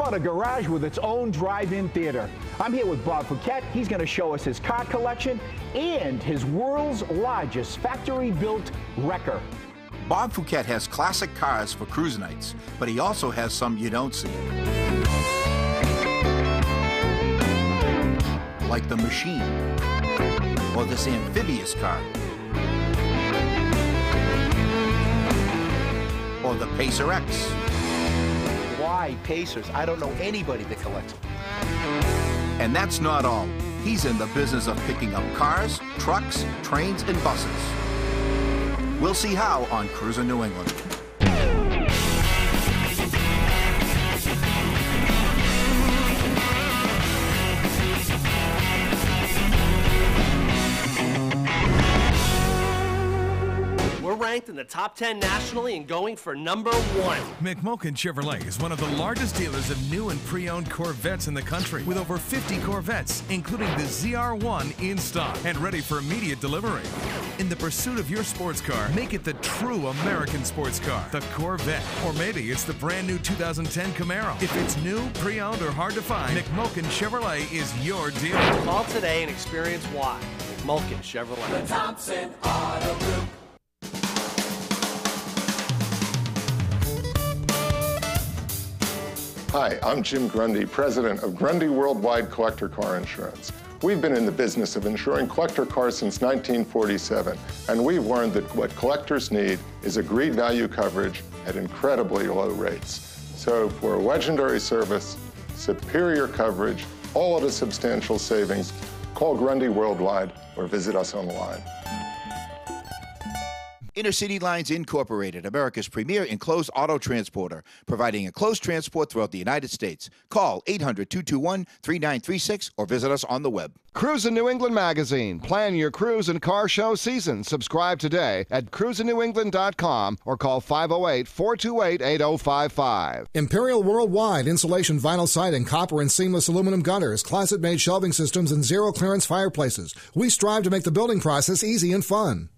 about a garage with its own drive-in theater? I'm here with Bob Fouquet. He's going to show us his car collection and his world's largest factory-built wrecker. Bob Fouquet has classic cars for cruise nights, but he also has some you don't see. Like the Machine, or this amphibious car, or the Pacer X. Why Pacers? I don't know anybody that collects them. And that's not all. He's in the business of picking up cars, trucks, trains, and buses. We'll see how on Cruisin' New England. We're ranked in the top 10 nationally and going for #1. McMulkin Chevrolet is one of the largest dealers of new and pre-owned Corvettes in the country, with over 50 Corvettes, including the ZR1 in stock and ready for immediate delivery. In the pursuit of your sports car, make it the true American sports car, the Corvette. Or maybe it's the brand new 2010 Camaro. If it's new, pre-owned, or hard to find, McMulkin Chevrolet is your dealer. Call today and experience why. McMulkin Chevrolet. The Thompson Auto Group. Hi, I'm Jim Grundy, president of Grundy Worldwide Collector Car Insurance. We've been in the business of insuring collector cars since 1947, and we've learned that what collectors need is agreed value coverage at incredibly low rates. So for a legendary service, superior coverage, all at a substantial savings, call Grundy Worldwide or visit us online. Intercity Lines Incorporated, America's premier enclosed auto transporter, providing enclosed transport throughout the United States. Call 800-221-3936 or visit us on the web. Cruisin' New England magazine. Plan your cruise and car show season. Subscribe today at cruisinnewengland.com or call 508-428-8055. Imperial Worldwide insulation vinyl siding, copper and seamless aluminum gutters, closet-made shelving systems, and zero-clearance fireplaces. We strive to make the building process easy and fun.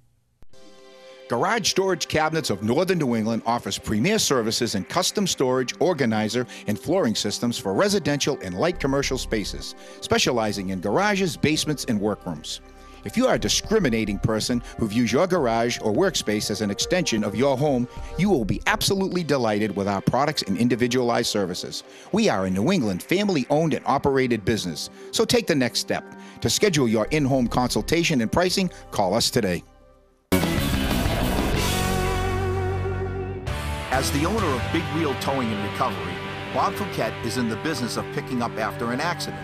Garage Storage Cabinets of Northern New England offers premier services in custom storage, organizer, and flooring systems for residential and light commercial spaces, specializing in garages, basements, and workrooms. If you are a discriminating person who views your garage or workspace as an extension of your home, you will be absolutely delighted with our products and individualized services. We are a New England family-owned and operated business, so take the next step. To schedule your in-home consultation and pricing, call us today. As the owner of Big Wheel Towing and Recovery, Bob Fouquet is in the business of picking up after an accident,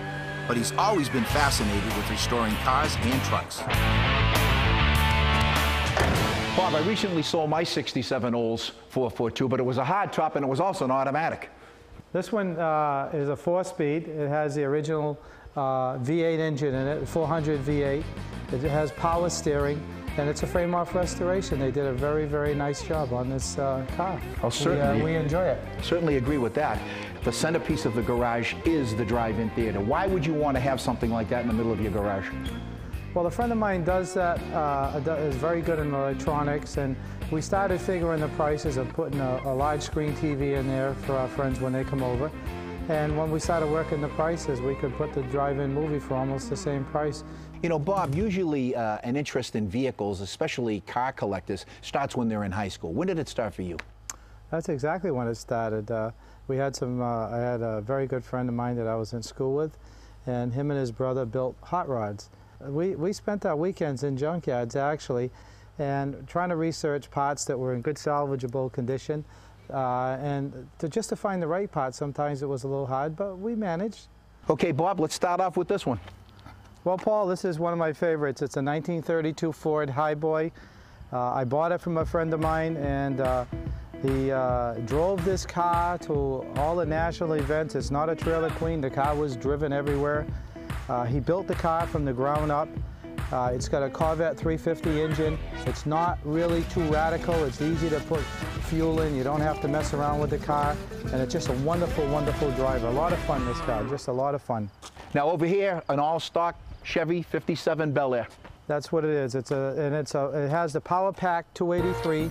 but he's always been fascinated with restoring cars and trucks. Bob, I recently sold my 67 Olds 442, but it was a hard top and it was also an automatic. This one is a 4-speed. It has the original V8 engine in it, 400 V8. It has power steering. And it's a frame-off restoration. They did a very, very nice job on this car. Oh, certainly. We enjoy it. Certainly agree with that. The centerpiece of the garage is the drive-in theater. Why would you want to have something like that in the middle of your garage? Well, a friend of mine does that, is very good in electronics, and we started figuring the prices of putting a large screen TV in there for our friends when they come over. And when we started working the prices, we could put the drive-in movie for almost the same price. You know, Bob, usually an interest in vehicles, especially car collectors, starts when they're in high school. When did it start for you? That's exactly when it started. We had I had a very good friend of mine that I was in school with, and him and his brother built hot rods. We spent our weekends in junkyards, actually, and trying to research parts that were in good salvageable condition. And just to find the right part, sometimes it was a little hard, but we managed. Okay, Bob, let's start off with this one. Well, Paul, this is one of my favorites. It's a 1932 Ford Highboy. I bought it from a friend of mine, and he drove this car to all the national events. It's not a trailer queen. The car was driven everywhere. He built the car from the ground up. It's got a Corvette 350 engine. It's not really too radical. It's easy to put fuel in. You don't have to mess around with the car. And it's just a wonderful, wonderful driver. A lot of fun, this car. Just a lot of fun. Now over here, an all-stock Chevy 57 Bel Air. That's what it is. It has the Power Pack 283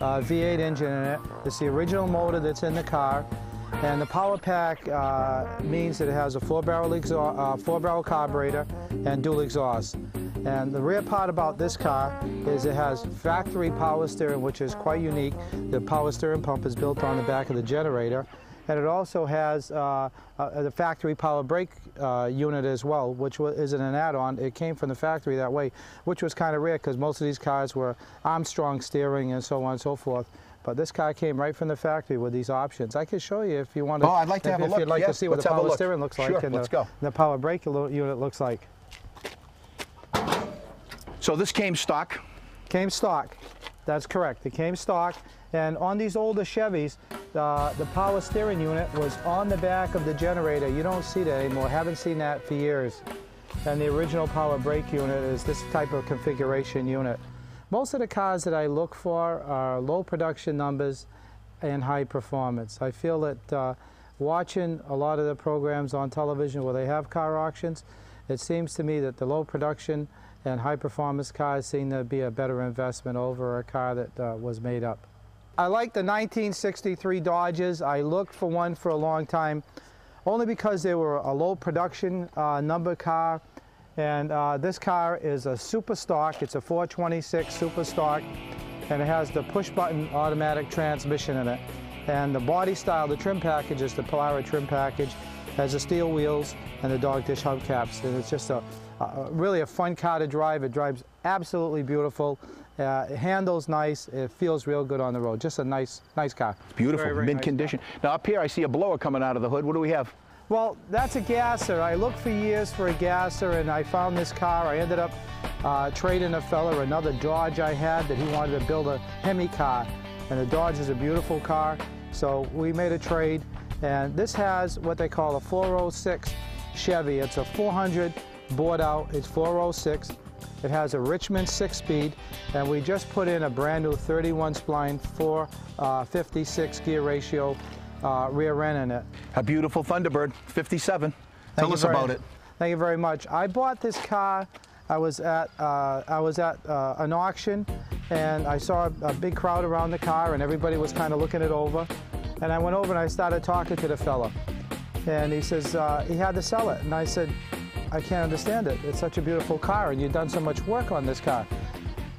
V8 engine in it. It's the original motor that's in the car. And the power pack means that it has a four-barrel carburetor and dual exhaust. And the rare part about this car is it has factory power steering, which is quite unique. The power steering pump is built on the back of the generator. And it also has the factory power brake unit as well, which isn't an add-on. It came from the factory that way, which was kind of rare because most of these cars were Armstrong steering and so on and so forth. But this car came right from the factory with these options. I can show you if you want to. Oh, I'd like to have a look. If you'd like to see what the power steering looks like and the power brake unit looks like. So this came stock? Came stock. That's correct. It came stock. And on these older Chevys, the power steering unit was on the back of the generator. You don't see that anymore. Haven't seen that for years. And the original power brake unit is this type of configuration unit. Most of the cars that I look for are low production numbers and high performance. I feel that watching a lot of the programs on television where they have car auctions, it seems to me that the low production and high performance cars seem to be a better investment over a car that was made up. I like the 1963 Dodges. I looked for one for a long time, only because they were a low production number car. And this car is a super stock. It's a 426 super stock, and it has the push button automatic transmission in it. And the body style, the trim package is the Polara trim package, has the steel wheels and the dog dish hubcaps. And it's just really a fun car to drive. It drives absolutely beautiful. It handles nice. It feels real good on the road. Just a nice car. It's beautiful, very mint condition. Now up here I see a blower coming out of the hood. What do we have? Well, that's a gasser. I looked for years for a gasser, and I found this car. I ended up trading a fella another Dodge I had that he wanted to build a Hemi car. And the Dodge is a beautiful car, so we made a trade. And this has what they call a 406 Chevy. It's a 400 bored out. It's 406. It has a Richmond 6-speed, and we just put in a brand new 31 spline 456 gear ratio rear end in it. A beautiful Thunderbird, 57. Tell us about it. Thank you very much. I bought this car. I was at an auction, and I saw a big crowd around the car, and everybody was kind of looking it over. And I went over and I started talking to the fella, and he says he had to sell it. And I said, I can't understand it. It's such a beautiful car, and you've done so much work on this car.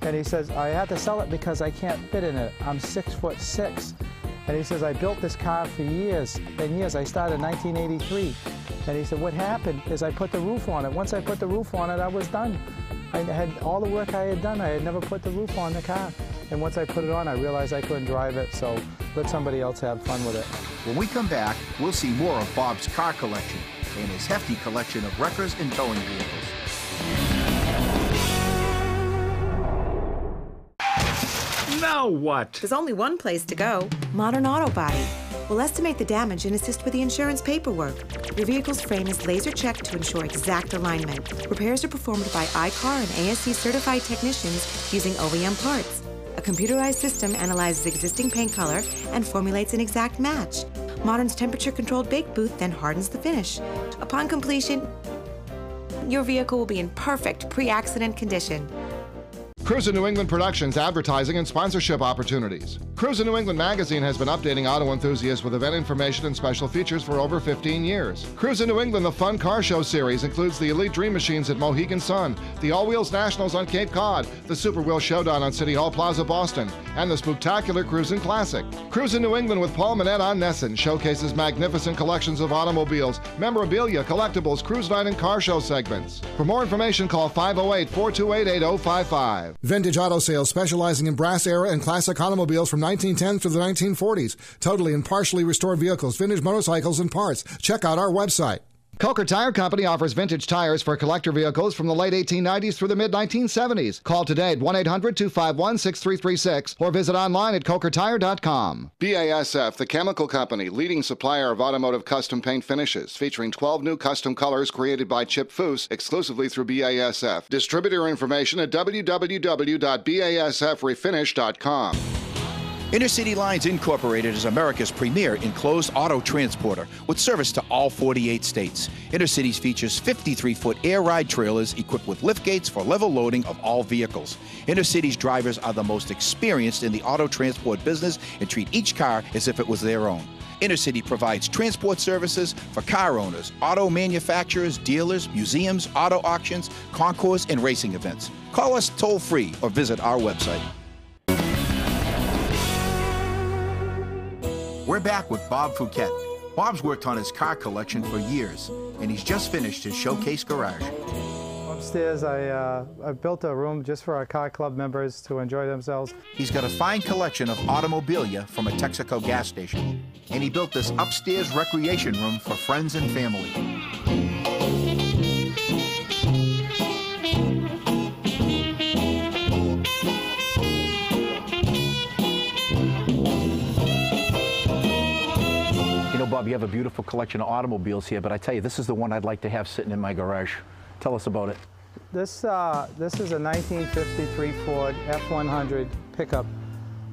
And he says, I had to sell it because I can't fit in it. I'm 6'6". And he says, I built this car for years and years. I started in 1983. And he said, what happened is I put the roof on it. Once I put the roof on it, I was done. I had all the work I had done. I had never put the roof on the car. And once I put it on, I realized I couldn't drive it, so let somebody else have fun with it. When we come back, we'll see more of Bob's car collection and his hefty collection of wreckers and towing vehicles. Now what? There's only one place to go, Modern Auto Body. We'll estimate the damage and assist with the insurance paperwork. Your vehicle's frame is laser checked to ensure exact alignment. Repairs are performed by ICAR and ASC certified technicians using OEM parts. A computerized system analyzes existing paint color and formulates an exact match. Modern's temperature-controlled bake booth then hardens the finish. Upon completion, your vehicle will be in perfect pre-accident condition. Cruisin New England Productions advertising and sponsorship opportunities. Cruisin New England magazine has been updating auto enthusiasts with event information and special features for over 15 years. Cruisin New England, the Fun Car Show series, includes the Elite Dream Machines at Mohegan Sun, the All Wheels Nationals on Cape Cod, the Super Wheel Showdown on City Hall Plaza, Boston, and the Spooktacular Cruisin Classic. Cruisin New England with Paul Manette on Nesson showcases magnificent collections of automobiles, memorabilia, collectibles, cruise night, and car show segments. For more information, call 508-428-8055. Vintage Auto Sales, specializing in brass era and classic automobiles from 1910 through the 1940s. Totally and partially restored vehicles, vintage motorcycles, and parts. Check out our website. Coker Tire Company offers vintage tires for collector vehicles from the late 1890s through the mid-1970s. Call today at 1-800-251-6336 or visit online at cokertire.com. BASF, the chemical company, leading supplier of automotive custom paint finishes, featuring 12 new custom colors created by Chip Foose exclusively through BASF. Distributor information at www.basfrefinish.com. Intercity Lines Incorporated is America's premier enclosed auto transporter with service to all 48 states. Intercities features 53-foot air ride trailers equipped with lift gates for level loading of all vehicles. Intercity's drivers are the most experienced in the auto transport business and treat each car as if it was their own. Intercity provides transport services for car owners, auto manufacturers, dealers, museums, auto auctions, concours, and racing events. Call us toll-free or visit our website. We're back with Bob Fouquet. Bob's worked on his car collection for years, and he's just finished his showcase garage. Upstairs, I built a room just for our car club members to enjoy themselves. He's got a fine collection of automobilia from a Texaco gas station, and he built this upstairs recreation room for friends and family. You know, Bob, you have a beautiful collection of automobiles here, but I tell you, this is the one I'd like to have sitting in my garage. Tell us about it. This is a 1953 Ford F100 pickup.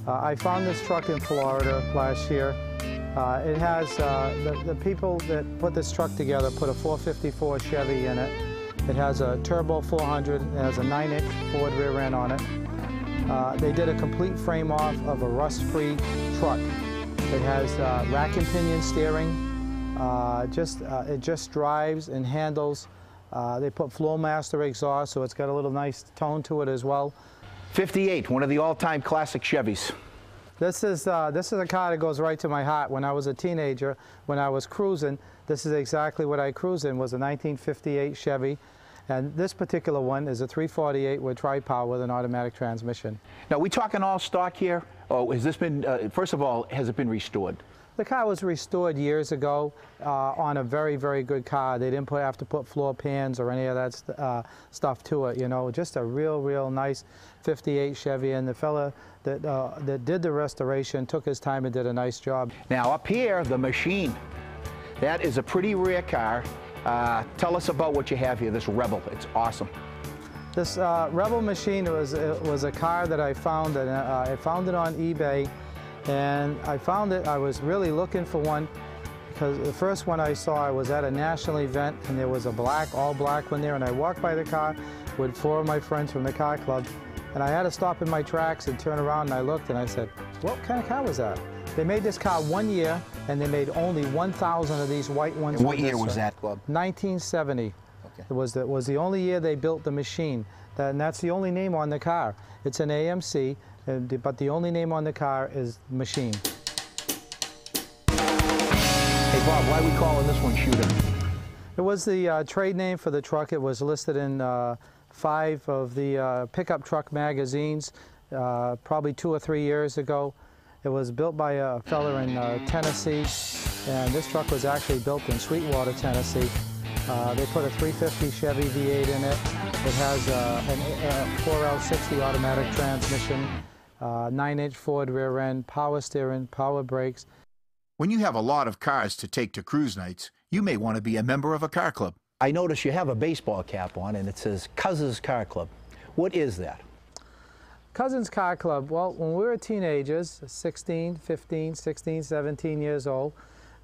I found this truck in Florida last year. It has, the people that put this truck together put a 454 Chevy in it. It has a turbo 400, it has a 9-inch Ford rear end on it. They did a complete frame off of a rust-free truck. It has rack and pinion steering. It just drives and handles. They put Flowmaster exhaust, so it's got a little nice tone to it as well. 58, one of the all-time classic Chevys. This is a car that goes right to my heart. When I was a teenager, when I was cruising, this is exactly what I cruised in, was a 1958 Chevy. And this particular one is a 348 with tri-power with an automatic transmission. Now, we talking all stock here? Oh, has this been, first of all, has it been restored? The car was restored years ago on a very, very good car. They didn't have to put floor pans or any of that stuff to it, you know. Just a real nice 58 Chevy, and the fella that did the restoration took his time and did a nice job. Now, up here, the machine. That is a pretty rare car. Tell us about what you have here, this Rebel. It's awesome. This Rebel machine was a car that I found, and I found it on eBay. And I found it, I was really looking for one, because the first one I saw, I was at a national event, and there was a all black one there, and I walked by the car with 4 of my friends from the car club, and I had to stop in my tracks and turn around, and I looked, and I said, what kind of car was that? They made this car 1 year, and they made only 1,000 of these white ones. And what year was that, Bob? 1970. Okay. It was the only year they built the machine, and that's the only name on the car. It's an AMC. But the only name on the car is Machine. Hey, Bob, why are we calling this one Shooter? It was the trade name for the truck. It was listed in 5 of the pickup truck magazines probably 2 or 3 years ago. It was built by a fella in Tennessee, and this truck was actually built in Sweetwater, Tennessee. They put a 350 Chevy V8 in it. It has a 4L60 automatic transmission, 9-inch Ford rear end, power steering, power brakes. When you have a lot of cars to take to cruise nights, you may want to be a member of a car club. I notice you have a baseball cap on, and it says Cousins Car Club. What is that? Cousins Car Club, well, when we were teenagers, 16, 15, 16, 17 years old,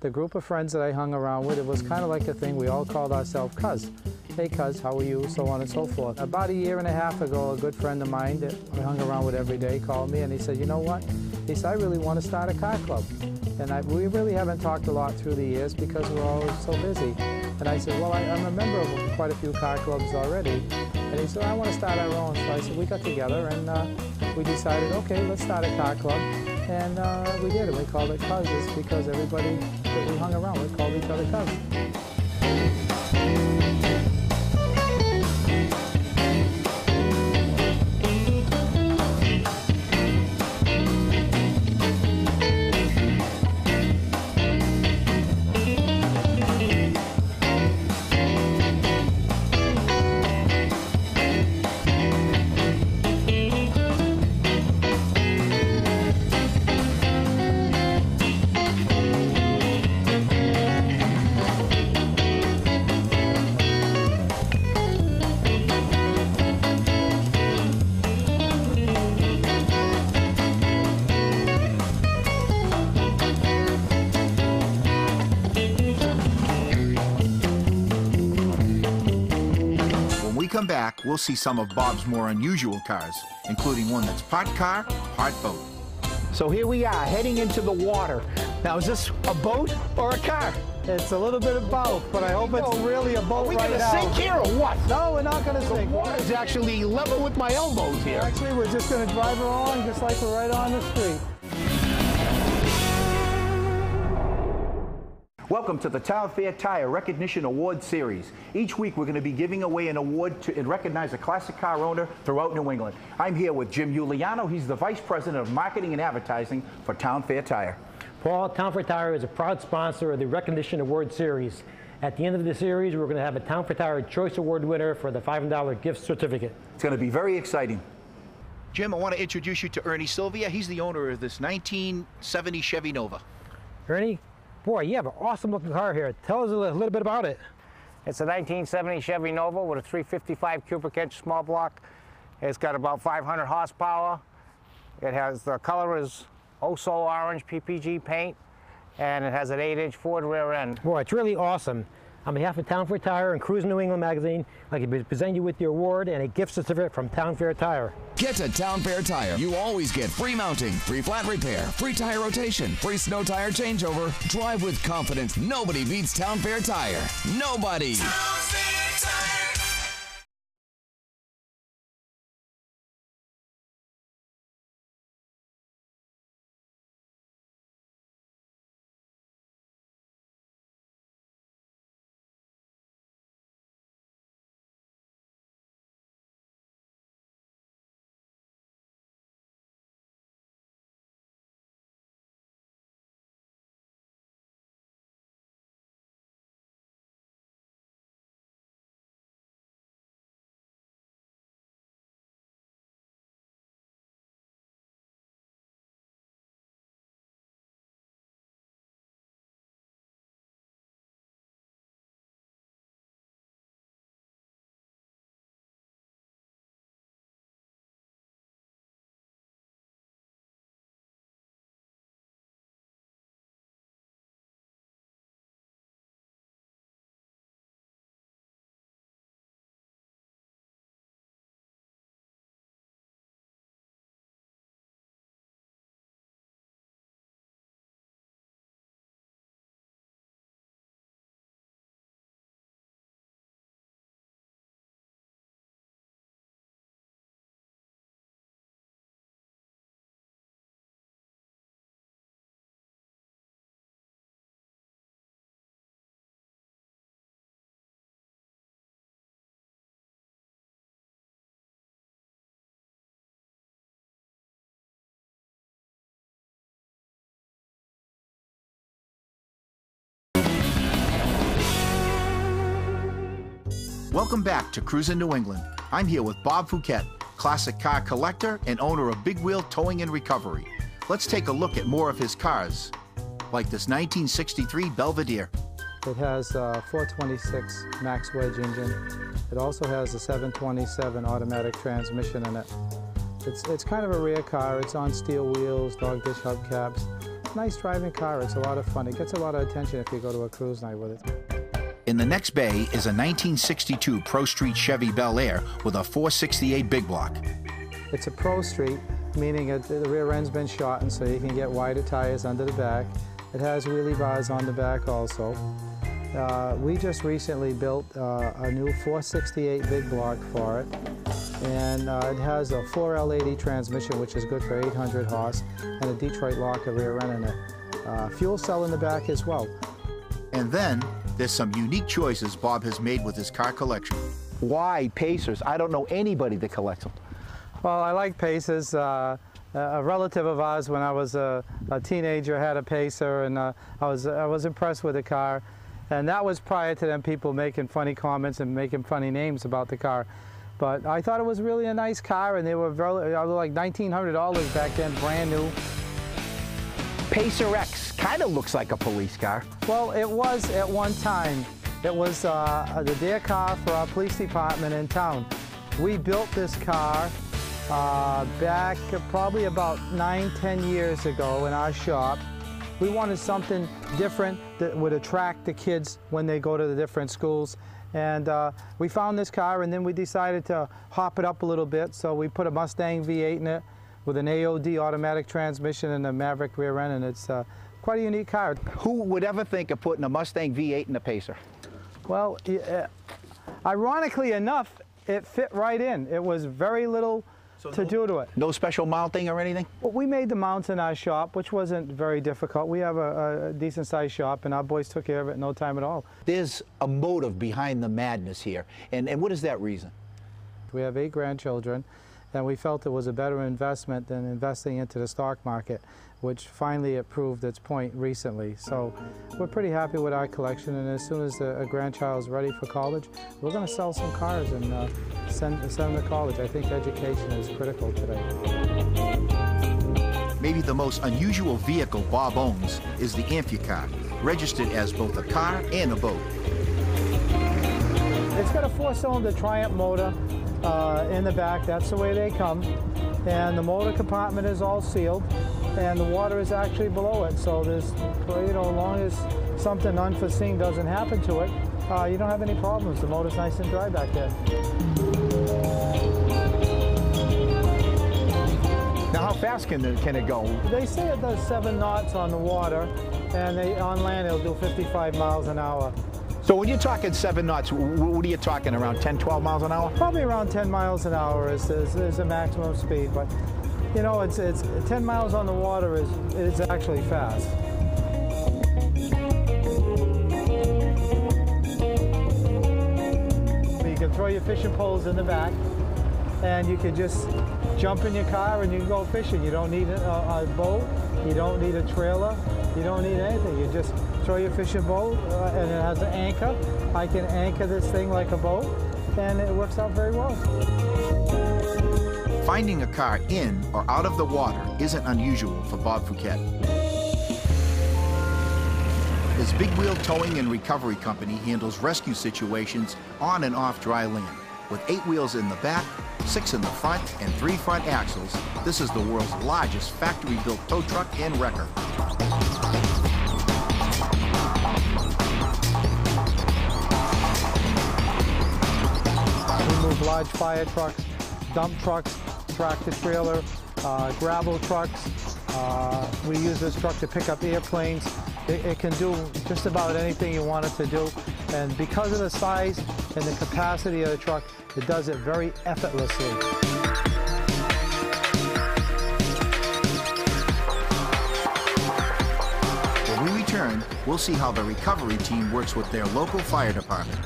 the group of friends that I hung around with, it was kind of like a thing. We all called ourselves Cuz. Hey, Cuz, how are you? So on and so forth. About 1.5 years ago, a good friend of mine that I hung around with every day called me, and he said, you know what? He said, I really want to start a car club. And we really haven't talked a lot through the years because we're always so busy. And I said, well, I'm a member of quite a few car clubs already. And he said, I want to start our own. So I said, we got together and we decided, okay, let's start a car club. And we did, and we called it Cousins because everybody that we hung around with called each other Cousins. Come back, we'll see some of Bob's more unusual cars, including one that's part car, part boat. So here we are, heading into the water Now, is this a boat or a car? It's a little bit of both, but I hope it's really a boat right now. Are we going to sink here or what? No, we're not going to sink. The water's actually level with my elbows here. Actually, we're just going to drive along just like we're right on the street. Welcome to the Town Fair Tire Recognition Award Series. Each week we're going to be giving away an award to recognize a classic car owner throughout New England. I'm here with Jim Giuliano. He's the Vice President of Marketing and Advertising for Town Fair Tire. Paul, Town Fair Tire is a proud sponsor of the Recognition Award Series. At the end of the series, we're going to have a Town Fair Tire Choice Award winner for the $500 gift certificate. It's going to be very exciting. Jim, I want to introduce you to Ernie Sylvia. He's the owner of this 1970 Chevy Nova. Ernie? Boy, you have an awesome looking car here. Tell us a little bit about it. It's a 1970 Chevy Nova with a 355 cubic inch small block. It's got about 500 horsepower. It has, the color is oh so orange PPG paint, and it has an 8-inch Ford rear end. Boy, it's really awesome. On behalf of Town Fair Tire and Cruisin New England magazine, I'd like to present you with your award and a gift certificate from Town Fair Tire. Get to Town Fair Tire. You always get free mounting, free flat repair, free tire rotation, free snow tire changeover. Drive with confidence. Nobody beats Town Fair Tire. Nobody. Town Fair Tire. Welcome back to Cruisin New England. I'm here with Bob Fouquet, classic car collector and owner of Big Wheel Towing and Recovery. Let's take a look at more of his cars, like this 1963 Belvedere. It has a 426 max wedge engine. It also has a 727 automatic transmission in it. It's kind of a rare car. It's on steel wheels, dog dish hubcaps. Nice driving car. It's a lot of fun. It gets a lot of attention if you go to a cruise night with it. In the next bay is a 1962 Pro Street Chevy Bel Air with a 468 big block. It's a Pro Street, meaning the rear end's been shortened so you can get wider tires under the back. It has wheelie bars on the back also. We just recently built a new 468 big block for it, and it has a 4L80 transmission, which is good for 800 horse, and a Detroit locker rear end in it. Fuel cell in the back as well. And then there's some unique choices Bob has made with his car collection. Why Pacers? I don't know anybody that collects them. Well, I like Pacers. A relative of ours, when I was a teenager, had a Pacer, and I was impressed with the car. And that was prior to them people making funny comments and making funny names about the car. But I thought it was really a nice car, and they were like $1,900 back then, brand new. Pacer X kind of looks like a police car. Well, it was at one time. It was the dare car for our police department in town. We built this car back probably about 9-10 years ago in our shop. We wanted something different that would attract the kids when they go to the different schools. And we found this car, and then we decided to hop it up a little bit. So we put a Mustang V8 in it with an AOD automatic transmission and a Maverick rear end, and it's quite a unique car. Who would ever think of putting a Mustang V8 in a Pacer? Well, ironically enough, it fit right in. It was very little to do to it. No special mounting or anything? Well, we made the mounts in our shop, which wasn't very difficult. We have a decent-sized shop, and our boys took care of it in no time at all. There's a motive behind the madness here, and what is that reason? We have 8 grandchildren, and we felt it was a better investment than investing into the stock market, which finally it proved its point recently. So we're pretty happy with our collection, and as soon as a grandchild is ready for college, we're going to sell some cars and send them to college. I think education is critical today. Maybe the most unusual vehicle Bob owns is the Amphicar, registered as both a car and a boat. It's got a 4-cylinder Triumph motor in the back. That's the way they come. And the motor compartment is all sealed, and the water is actually below it. So there's, as long as something unforeseen doesn't happen to it, you don't have any problems. The motor's nice and dry back there. Now, how fast can it go? They say it does 7 knots on the water, and on land it'll do 55 miles an hour. So when you're talking 7 knots, what are you talking, around 10, 12 miles an hour? Probably around 10 miles an hour is the maximum speed, but it's 10 miles on the water is actually fast. You can throw your fishing poles in the back, and you can just jump in your car and you can go fishing. You don't need a boat, you don't need a trailer, you don't need anything. You just throw your fishing boat, and it has an anchor. I can anchor this thing like a boat, and it works out very well. Finding a car in or out of the water isn't unusual for Bob Fouquet. His Big Wheel Towing and Recovery Company handles rescue situations on and off dry land. With 8 wheels in the back, 6 in the front, and 3 front axles, this is the world's largest factory-built tow truck and wrecker. We move large fire trucks, dump trucks, tractor trailer, gravel trucks. We use this truck to pick up airplanes. It can do just about anything you want it to do. And because of the size and the capacity of the truck, it does it very effortlessly. When we return, we'll see how the recovery team works with their local fire department.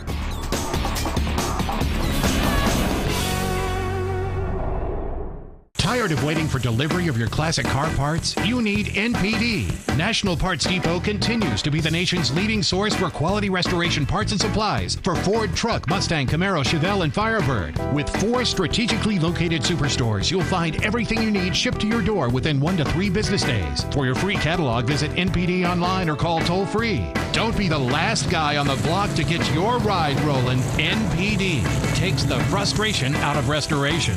Tired of waiting for delivery of your classic car parts? You need NPD. National Parts Depot continues to be the nation's leading source for quality restoration parts and supplies for Ford, Truck, Mustang, Camaro, Chevelle, and Firebird. With 4 strategically located superstores, you'll find everything you need shipped to your door within 1 to 3 business days. For your free catalog, visit NPD online or call toll-free. Don't be the last guy on the block to get your ride rolling. NPD takes the frustration out of restoration.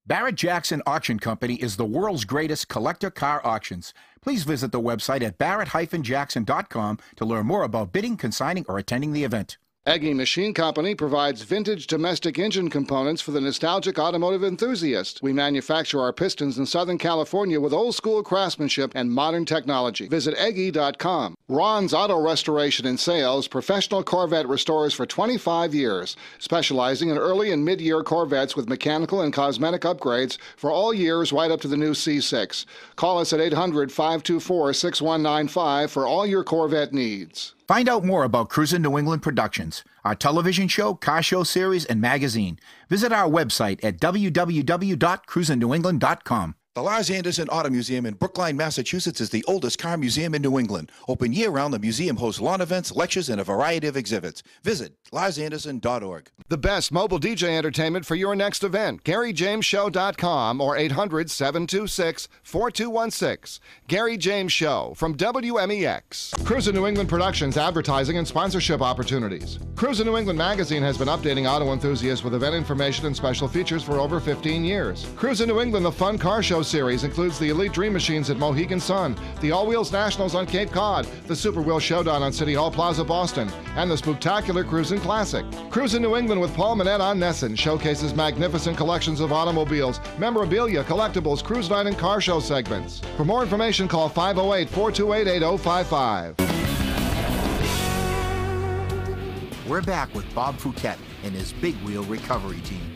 Barrett-Jackson Auction Company is the world's greatest collector car auctions. Please visit the website at barrett-jackson.com to learn more about bidding, consigning, or attending the event. Eggy Machine Company provides vintage domestic engine components for the nostalgic automotive enthusiast. We manufacture our pistons in Southern California with old-school craftsmanship and modern technology. Visit eggy.com. Ron's Auto Restoration and Sales, professional Corvette restorers for 25 years, specializing in early and mid-year Corvettes with mechanical and cosmetic upgrades for all years right up to the new C6. Call us at 800-524-6195 for all your Corvette needs. Find out more about Cruisin New England Productions, our television show, car show series, and magazine. Visit our website at www.cruisennewengland.com. The Lars Anderson Auto Museum in Brookline, Massachusetts is the oldest car museum in New England. Open year-round, the museum hosts lawn events, lectures, and a variety of exhibits. Visit larsanderson.org. The best mobile DJ entertainment for your next event. GaryJamesShow.com or 800-726-4216. Gary James Show from WMEX. Cruisin New England Productions advertising and sponsorship opportunities. Cruisin New England magazine has been updating auto enthusiasts with event information and special features for over 15 years. Cruisin New England, the fun car show Series includes the Elite Dream Machines at Mohegan Sun, the All Wheels Nationals on Cape Cod, the Super Wheel Showdown on City Hall Plaza, Boston, and the Spooktacular Cruisin Classic. Cruisin New England with Paul Manette on Nesson showcases magnificent collections of automobiles, memorabilia, collectibles, cruise night, and car show segments. For more information, call 508-428-8055. We're back with Bob Fouquet and his big wheel recovery team.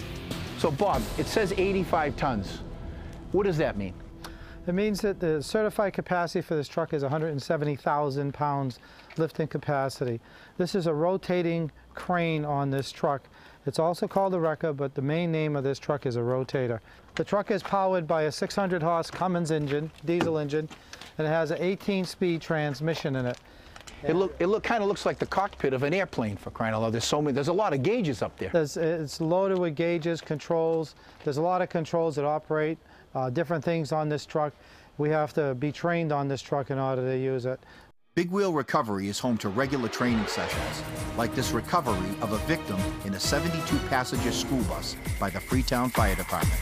So Bob, it says 85 tons. What does that mean? It means that the certified capacity for this truck is 170,000 pounds lifting capacity. This is a rotating crane on this truck. It's also called a wrecker, but the main name of this truck is a rotator. The truck is powered by a 600 horse Cummins engine, diesel engine, and it has an 18-speed transmission in it. It kind of looks like the cockpit of an airplane, for crying out loud. There's a lot of gauges up there. It's loaded with gauges, controls. There's a lot of controls that operate different things on this truck. We have to be trained on this truck in order to use it. Big Wheel Recovery is home to regular training sessions, like this recovery of a victim in a 72-passenger school bus by the Freetown Fire Department.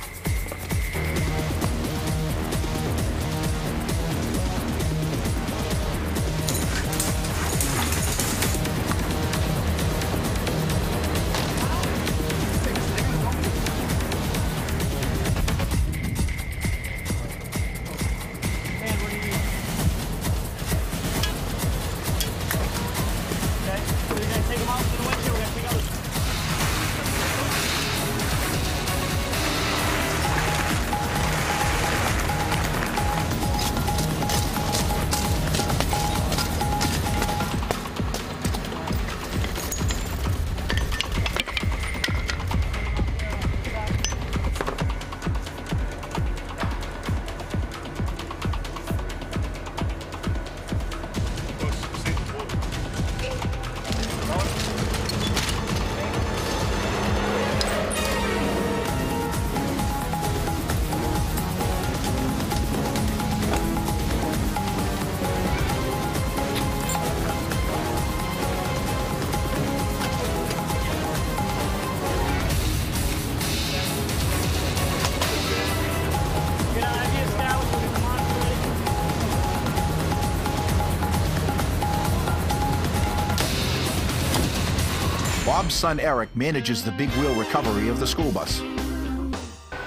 Bob's son Eric manages the big wheel recovery of the school bus.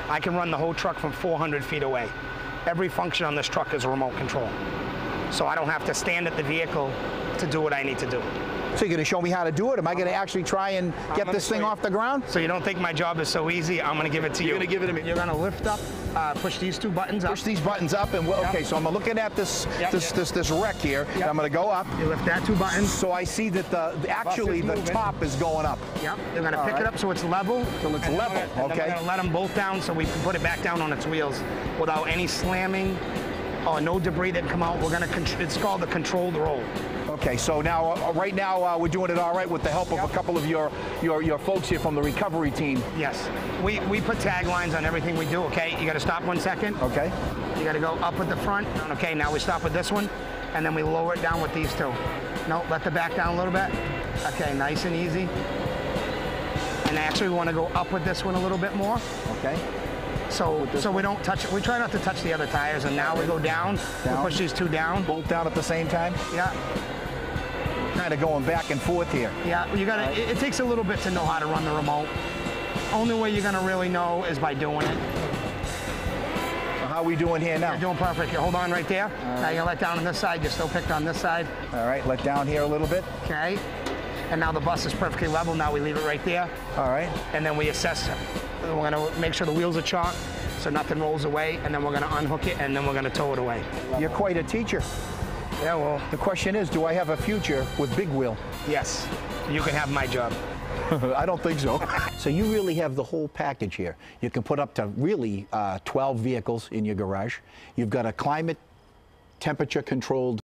I can run the whole truck from 400 feet away. Every function on this truck is a remote control. So I don't have to stand at the vehicle to do what I need to do. So you're going to show me how to do it? Am I going to actually try and get this thing off the ground? So you don't think my job is so easy? I'm going to give it to you. You're going to give it to me. You're going to lift up, push these two buttons up. Push these buttons up, and okay. So I'm looking at this this wreck here. And I'm going to go up. You lift that two buttons. So I see that the top is going up. Yep. You're going to pick it up so it's level. So it's level. Okay. We're going to let them both down so we can put it back down on its wheels without any slamming or no debris that come out. We're going to. It's called the controlled roll. Okay, so now, right now, we're doing it all right with the help of a couple of your folks here from the recovery team. Yes, we put taglines on everything we do. Okay, you got to stop 1 second. Okay. You got to go up at the front. Okay, now we stop with this one, and then we lower it down with these two. No, let the back down a little bit. Okay, nice and easy. And actually, we want to go up with this one a little bit more. Okay. So we don't touch it. We try not to touch the other tires, and now we go down. We push these two down. Both down at the same time? Yeah. Kind of going back and forth here. Yeah, you gotta. It takes a little bit to know how to run the remote. Only way you're gonna really know is by doing it. So how are we doing here now? You're doing perfect. You hold on right there. Now you're gonna let down on this side. You're still picked on this side. All right, let down here a little bit. Okay. And now the bus is perfectly level. Now we leave it right there. All right. And then we assess it. We're gonna make sure the wheels are chalk so nothing rolls away, and then we're gonna unhook it, and then we're gonna tow it away. You're quite a teacher. Yeah, well. The question is, do I have a future with Big Wheel? Yes. You can have my job. I don't think so. So you really have the whole package here. You can put up to really 12 vehicles in your garage. You've got a climate temperature controlled